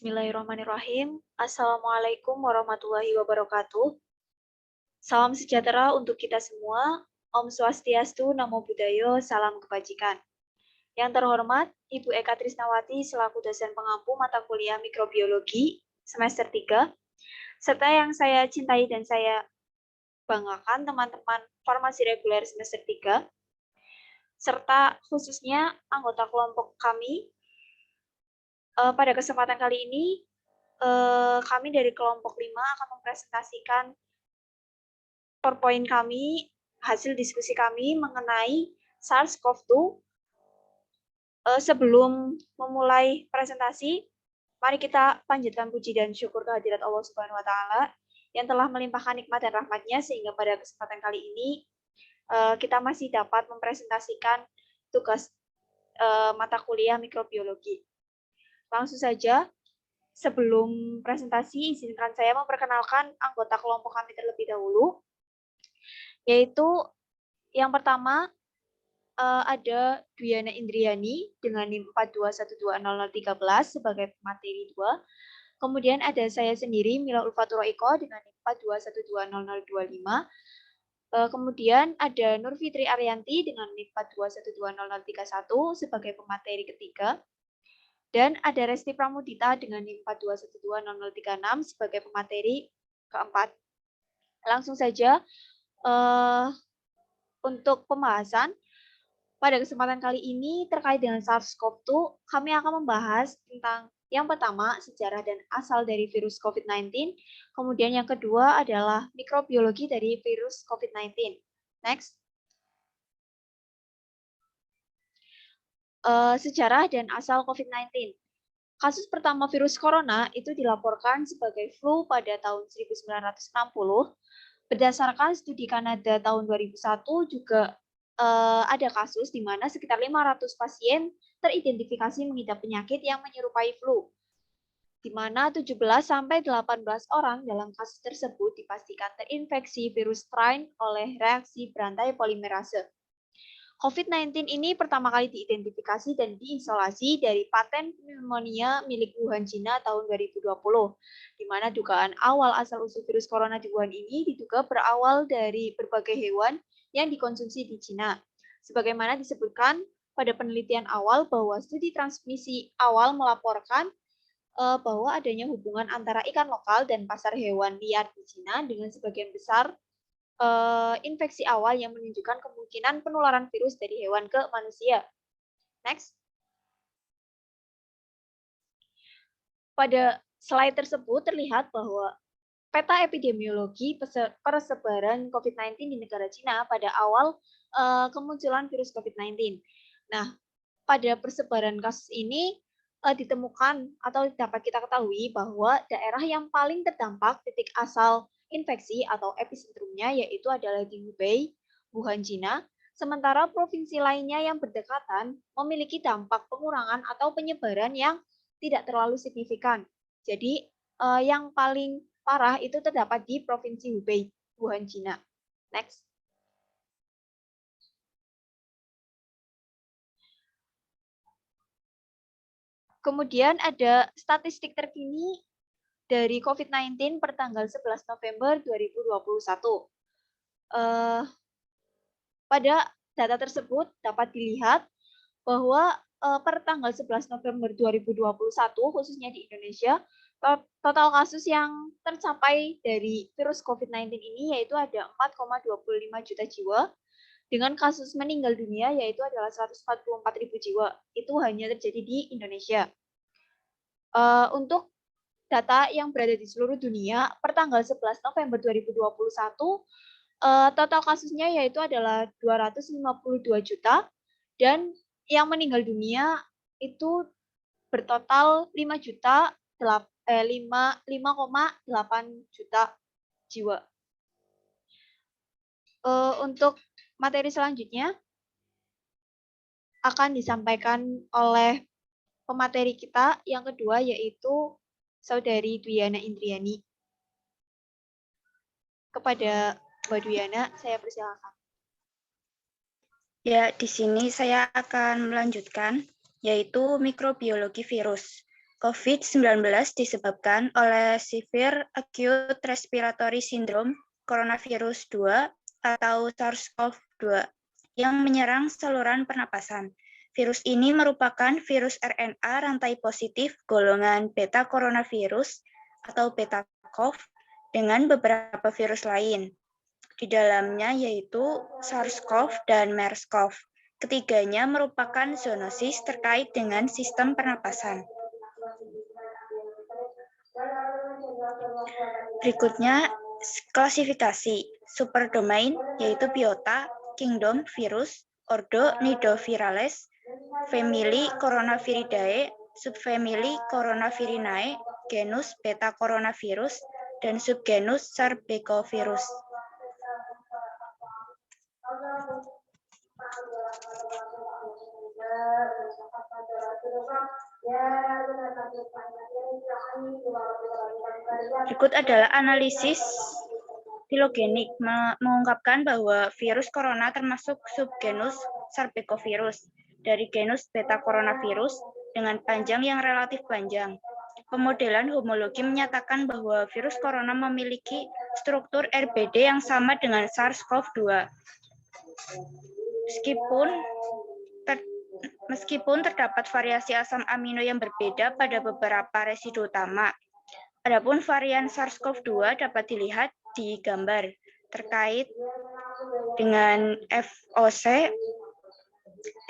Bismillahirrahmanirrahim. Assalamualaikum warahmatullahi wabarakatuh. Salam sejahtera untuk kita semua. Om Swastiastu, Namo Buddhaya, salam kebajikan. Yang terhormat, Ibu Eka Trisnawati selaku dosen pengampu mata kuliah mikrobiologi semester 3, serta yang saya cintai dan saya banggakan teman-teman farmasi reguler semester 3, serta khususnya anggota kelompok kami. Pada kesempatan kali ini, kami dari kelompok 5 akan mempresentasikan PowerPoint kami, hasil diskusi kami mengenai SARS-CoV-2. Sebelum memulai presentasi, mari kita panjatkan puji dan syukur kehadirat Allah Subhanahu wa Ta'ala yang telah melimpahkan nikmat dan rahmat-Nya sehingga pada kesempatan kali ini kita masih dapat mempresentasikan tugas mata kuliah mikrobiologi. Langsung saja, sebelum presentasi, izinkan saya memperkenalkan anggota kelompok kami terlebih dahulu, yaitu yang pertama ada Dwiana Indriani dengan NIM 421200013 sebagai pemateri 2. Kemudian ada saya sendiri, Mila Ulfatura Iko dengan NIM 421200025. Kemudian ada Nur Fitri Arianti dengan NIM 421200031 sebagai pemateri ketiga. Dan ada Resti Pramudita dengan NIM 4212036 sebagai pemateri keempat. Langsung saja untuk pembahasan pada kesempatan kali ini terkait dengan SARS-CoV-2, kami akan membahas tentang yang pertama sejarah dan asal dari virus COVID-19, kemudian yang kedua adalah mikrobiologi dari virus COVID-19. Next. Sejarah dan asal COVID-19. Kasus pertama virus corona itu dilaporkan sebagai flu pada tahun 1960. Berdasarkan studi Kanada tahun 2001 juga ada kasus di mana sekitar 500 pasien teridentifikasi mengidap penyakit yang menyerupai flu, di mana 17 sampai 18 orang dalam kasus tersebut dipastikan terinfeksi virus strain oleh reaksi berantai polimerase. COVID-19 ini pertama kali diidentifikasi dan diisolasi dari paten pneumonia milik Wuhan, China tahun 2020, di mana dugaan awal asal-usul virus corona di Wuhan ini diduga berawal dari berbagai hewan yang dikonsumsi di China. Sebagaimana disebutkan pada penelitian awal bahwa studi transmisi awal melaporkan bahwa adanya hubungan antara ikan lokal dan pasar hewan liar di China dengan sebagian besar infeksi awal yang menunjukkan kemungkinan penularan virus dari hewan ke manusia. Next. Pada slide tersebut terlihat bahwa peta epidemiologi persebaran COVID-19 di negara Cina pada awal kemunculan virus COVID-19. Nah, pada persebaran kasus ini ditemukan atau dapat kita ketahui bahwa daerah yang paling terdampak titik asal infeksi atau episentrumnya yaitu adalah di Hubei, Wuhan, China, sementara provinsi lainnya yang berdekatan memiliki dampak pengurangan atau penyebaran yang tidak terlalu signifikan. Jadi yang paling parah itu terdapat di provinsi Hubei, Wuhan, China. Next. Kemudian ada statistik terkini dari COVID-19 per tanggal 11 November 2021. Pada data tersebut dapat dilihat bahwa per tanggal 11 November 2021, khususnya di Indonesia, total kasus yang tercapai dari virus COVID-19 ini yaitu ada 4,25 juta jiwa, dengan kasus meninggal dunia yaitu adalah 144.000 jiwa. Itu hanya terjadi di Indonesia. Untuk data yang berada di seluruh dunia per tanggal 11 November 2021, total kasusnya yaitu adalah 252 juta dan yang meninggal dunia itu bertotal 5,8 juta jiwa. Untuk materi selanjutnya akan disampaikan oleh pemateri kita yang kedua yaitu Saudari Dwiana Indriani. Kepada Mbak Dwiana, saya persilakan. Ya, di sini saya akan melanjutkan, yaitu mikrobiologi virus. COVID-19 disebabkan oleh Severe Acute Respiratory Syndrome Coronavirus 2 atau SARS-CoV-2 yang menyerang saluran pernapasan. Virus ini merupakan virus RNA rantai positif golongan beta coronavirus atau beta-CoV dengan beberapa virus lain. Di dalamnya yaitu SARS-CoV dan MERS-CoV. Ketiganya merupakan zoonosis terkait dengan sistem pernapasan. Berikutnya, klasifikasi superdomain yaitu biota, kingdom virus, ordo Nidovirales, family Coronaviridae, subfamily Coronavirinae, genus beta coronavirus, dan subgenus Sarbecovirus. Berikut adalah analisis filogenik mengungkapkan bahwa virus corona termasuk subgenus Sarbecovirus dari genus beta coronavirus dengan panjang yang relatif panjang. Pemodelan homologi menyatakan bahwa virus corona memiliki struktur RBD yang sama dengan SARS-CoV-2. Meskipun terdapat variasi asam amino yang berbeda pada beberapa residu utama. Adapun varian SARS-CoV-2 dapat dilihat di gambar terkait dengan VOC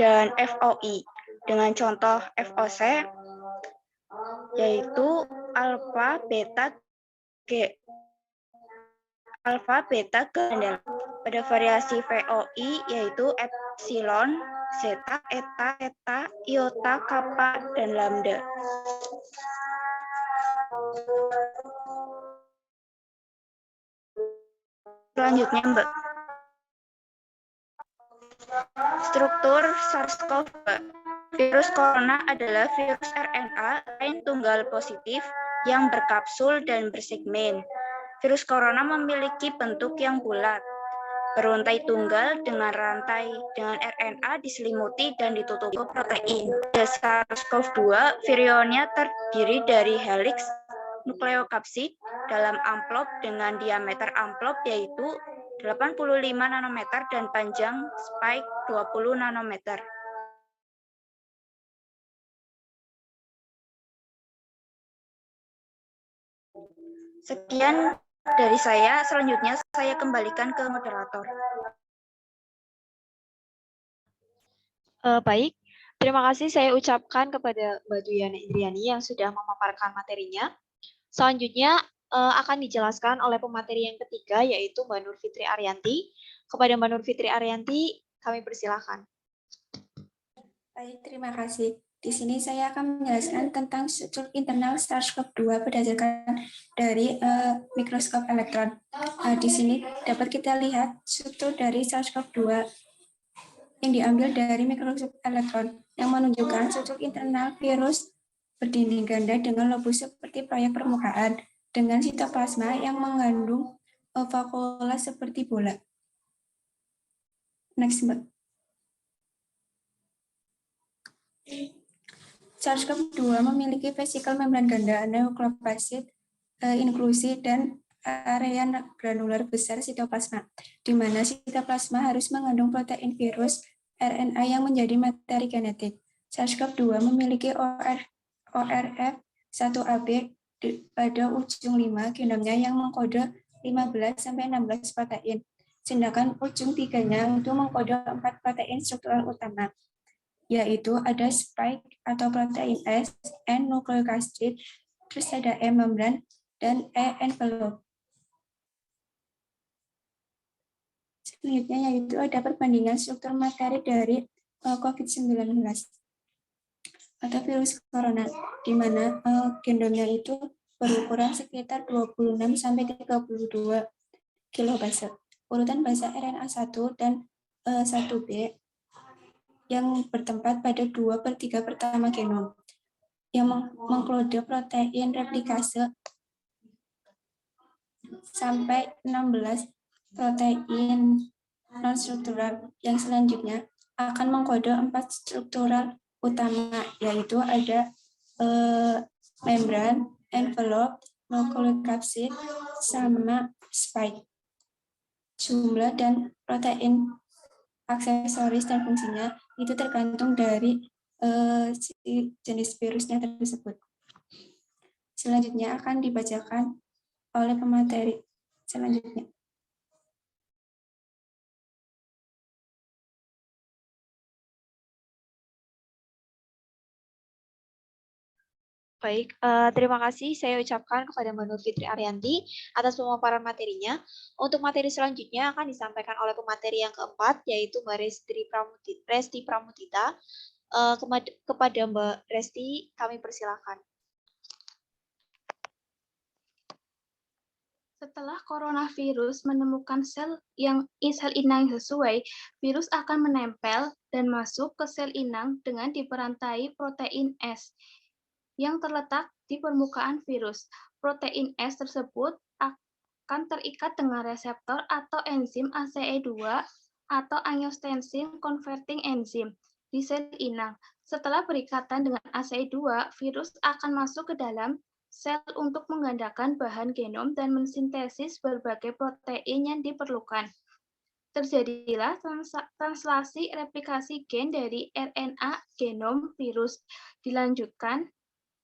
dan VOI. Dengan contoh VOC yaitu alfa beta ganda. Pada variasi VOI yaitu epsilon, zeta, eta, eta, iota, kappa, dan lambda. Selanjutnya, Mbak. Struktur SARS-CoV-2. Virus corona adalah virus RNA lain tunggal positif yang berkapsul dan bersegmen. Virus corona memiliki bentuk yang bulat, beruntai tunggal dengan rantai dengan RNA diselimuti dan ditutupi protein. SARS-CoV-2 virionnya terdiri dari helix nukleokapsid dalam amplop dengan diameter amplop yaitu 85 nanometer dan panjang spike 20 nanometer. Sekian dari saya, selanjutnya saya kembalikan ke moderator. Baik, terima kasih saya ucapkan kepada Mbak Duyana Indriani yang sudah memaparkan materinya. Selanjutnya akan dijelaskan oleh pemateri yang ketiga, yaitu Mbak Nur Fitri Arianti. Kepada Mbak Nur Fitri Arianti, kami persilahkan. Baik, terima kasih. Di sini saya akan menjelaskan tentang struktur internal SARS-CoV-2 berdasarkan dari mikroskop elektron. Di sini dapat kita lihat struktur dari SARS-CoV-2 yang diambil dari mikroskop elektron yang menunjukkan struktur internal virus berdinding ganda dengan lobus seperti proyek permukaan dengan sitoplasma yang mengandung vakuola seperti bola. Next, Mbak. SARS-CoV-2 memiliki vesikel membran ganda nukleoplasid inklusi dan area granular besar sitoplasma, di mana sitoplasma harus mengandung protein virus RNA yang menjadi materi genetik. SARS-CoV-2 memiliki ORF1AB pada ujung 5 genomnya yang mengkode 15-16 protein, sedangkan ujung 3-nya itu mengkode 4 protein struktural utama, yaitu ada spike atau protein S, N nucleic acid, terus ada E membran, dan E envelope. Selanjutnya yaitu ada perbandingan struktur materi dari COVID-19 atau virus corona, di mana genomnya itu berukuran sekitar 26-32 kilobase. Urutan basa RNA 1 dan 1B yang bertempat pada 2/3 pertama genom, yang mengkode protein replikase sampai 16 protein non-struktural yang selanjutnya akan mengkode 4 struktural utama, yaitu ada membran, envelope, nucleic acid, sama spike. Jumlah dan protein aksesoris dan fungsinya itu tergantung dari jenis virusnya tersebut. Selanjutnya akan dibacakan oleh pemateri selanjutnya. Baik, terima kasih saya ucapkan kepada Mbak Nur Fitri Arianti atas pemaparan materinya. Untuk materi selanjutnya akan disampaikan oleh pemateri yang keempat, yaitu Mbak Resti Pramutita. Kepada Mbak Resti, kami persilakan. Setelah coronavirus menemukan sel inang sesuai, virus akan menempel dan masuk ke sel inang dengan diperantai protein S yang terletak di permukaan virus. Protein S tersebut akan terikat dengan reseptor atau enzim ACE2 atau angiotensin converting enzyme di sel inang. Setelah berikatan dengan ACE2, virus akan masuk ke dalam sel untuk menggandakan bahan genom dan mensintesis berbagai protein yang diperlukan. Terjadilah translasi replikasi gen dari RNA genom virus, dilanjutkan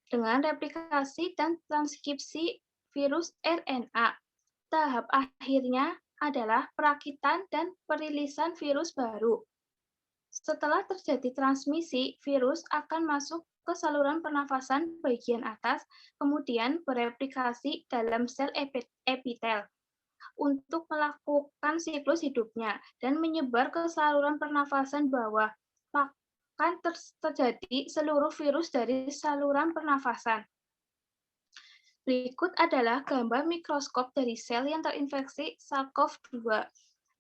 dengan replikasi dan transkripsi virus RNA. Tahap akhirnya adalah perakitan dan perilisan virus baru. Setelah terjadi transmisi, virus akan masuk ke saluran pernafasan bagian atas, kemudian bereplikasi dalam sel epitel untuk melakukan siklus hidupnya dan menyebar ke saluran pernafasan bawah. Akan terjadi seluruh virus dari saluran pernafasan. Berikut adalah gambar mikroskop dari sel yang terinfeksi SARS-CoV-2.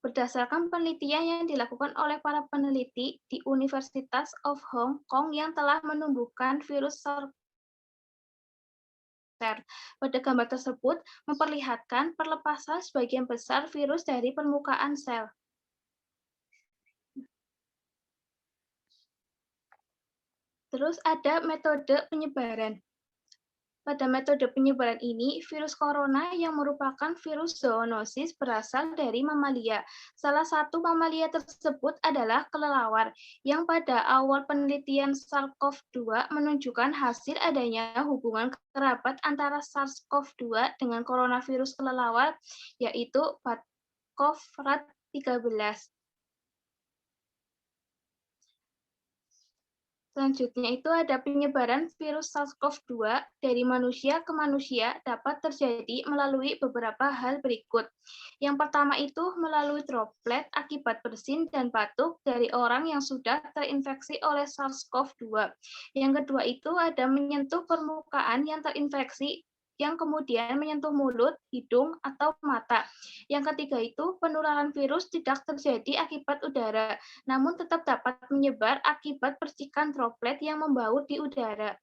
Berdasarkan penelitian yang dilakukan oleh para peneliti di Universitas of Hong Kong yang telah menumbuhkan virus SARS. Pada gambar tersebut memperlihatkan perlepasan sebagian besar virus dari permukaan sel. Terus ada metode penyebaran. Pada metode penyebaran ini, virus corona yang merupakan virus zoonosis berasal dari mamalia. Salah satu mamalia tersebut adalah kelelawar, yang pada awal penelitian SARS-CoV-2 menunjukkan hasil adanya hubungan kerabat antara SARS-CoV-2 dengan coronavirus kelelawar, yaitu CoV-RAT13. Selanjutnya itu ada penyebaran virus SARS-CoV-2 dari manusia ke manusia dapat terjadi melalui beberapa hal berikut. Yang pertama itu melalui droplet akibat bersin dan batuk dari orang yang sudah terinfeksi oleh SARS-CoV-2. Yang kedua itu ada menyentuh permukaan yang terinfeksi yang kemudian menyentuh mulut, hidung, atau mata. Yang ketiga itu penularan virus tidak terjadi akibat udara, namun tetap dapat menyebar akibat percikan droplet yang membaur di udara.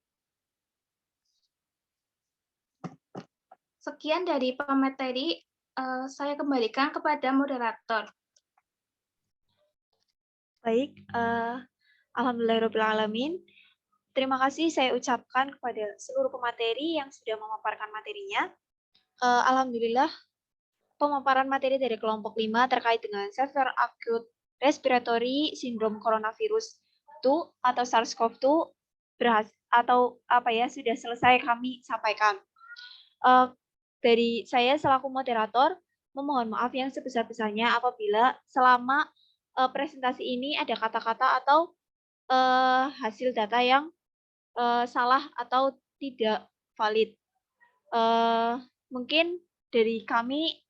Sekian dari pemateri, saya kembalikan kepada moderator. Baik, alhamdulillahirobbilalamin. Terima kasih saya ucapkan kepada seluruh pemateri yang sudah memaparkan materinya. Alhamdulillah, pemaparan materi dari kelompok 5 terkait dengan Severe Acute Respiratory Syndrome Coronavirus 2 atau SARS-CoV-2 sudah selesai kami sampaikan. Dari saya selaku moderator, memohon maaf yang sebesar-besarnya apabila selama presentasi ini ada kata-kata atau hasil data yang salah atau tidak valid. Mungkin dari kami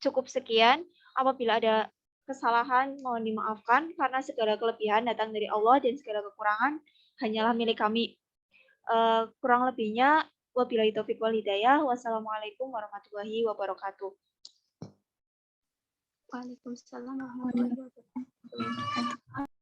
cukup sekian. Apabila ada kesalahan mohon dimaafkan karena segala kelebihan datang dari Allah dan segala kekurangan hanyalah milik kami. Kurang lebihnya wabillahi taufiq wal hidayah. Wassalamualaikum warahmatullahi wabarakatuh. Waalaikumsalam warahmatullahi wabarakatuh.